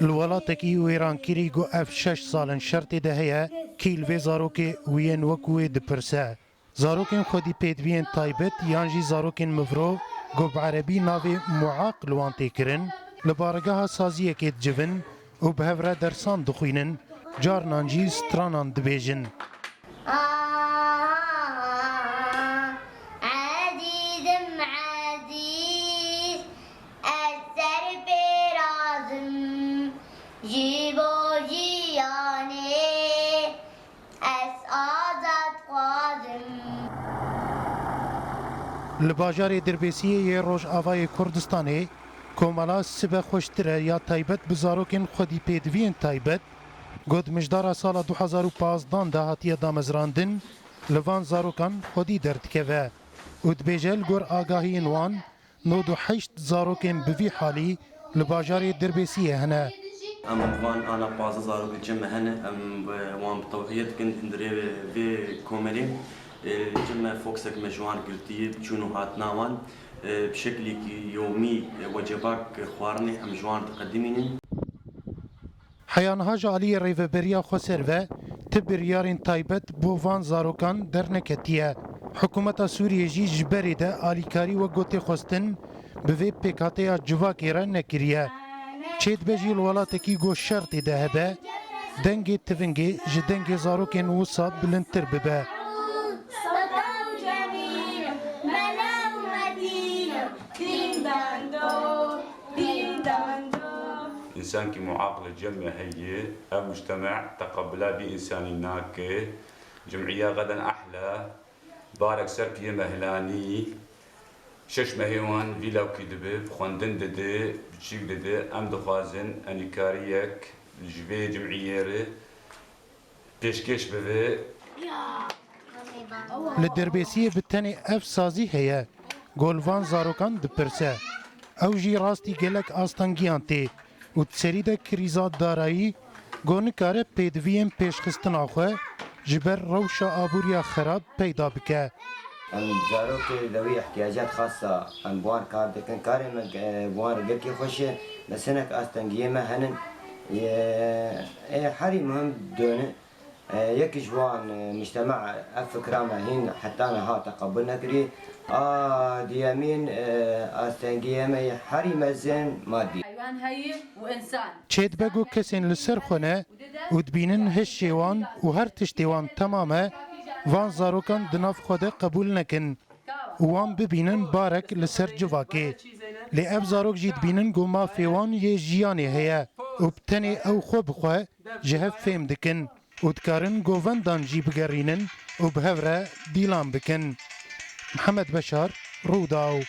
الولاتکی ویران کری گو اف 6 سالن شرط ده هیا کیل و زاروک وین وکوی دپرسه زاروکین خودی پیدوین تایبت یانجی زاروکین مفرو گو بعربی ناوی معاق لوانتی کرن لبارگاه سازیه که جوین و بهوره درسان دخوینن جارنانجی سترانان دبیجن لباجار دربیسیه روش آوای کردستانه کومالا سبه خوشتره یا تایبت بزاروکین خودی پیدوین تایبت گود مجدار سال 2015 دهاتی دامزراندن لوان زاروکان خودی دردکوه و دبیجل گور آگاهی انوان 98 زاروکین بوی حالی لباجار دربیسیه هنه وان انا بعض زاروك الجمع هنا وان بتوحيد كنت ندري في كوميدي الجمع فوكسك مجوان قلتي بشنو هاتناوان بشكل يومي وجباك خوارني ام جوان تقدمين حیانها جالی ریوبریا خسروه تبریارین تایبت بووان زاروکان درنکتیه حکومت سوریه جی جبری ده آلیکاری و گوتی خستن به پیکاته جواکی را نکریه چید بجی الولاتکی گو شرطی ده هبه دنگی تونگی جدنگی زاروکین وصاب بلندتر ببه إنسان كي معاقل الجمع هي المجتمع تقبلها بإنسان ناكي جمعية غدا أحلى بارك سركي مهلاني شش مهيوان فيلا وكيدبب خوندن دده بتشيك دده أم دخوازن أنيكاريك الجبي جمعية بيشكش ببه لدربیسیه بتنی اف سازی هیا گلوان زاروکان دپرسه او جی راستی گلک آستانگیان تی و تسری ده کریزات دارایی گونکاره پیدویم پیشخستن آخوه جبر روشا آبوریا خراب پیدا بکه زاروك ذوي احتياجات خاصة بوان كارد كان كارم بوان رجلكي خوشة بس هناك أستنجية ما هنن حري مهم دونه يك جوان مجتمع أفكر ما هين حتى أنا ها تقبلنا كري ديامين أستنجية ما حري مزين مادي حيوان هي وإنسان چید بگو کسین لسر خونه و دبینن هش شیوان و هر تشتیوان تمامه وان زاروکان دناف خود قبول نکن وان ببینن بارک لسر جواکه لی اب زاروک جید بینن گو ما فیوان یه جیانی هیا و بتنی او خو بخواه جهب فهم دکن و دکارن گو وندان جی بگرینن و بهوره دیلان بکن محمد بشار روداو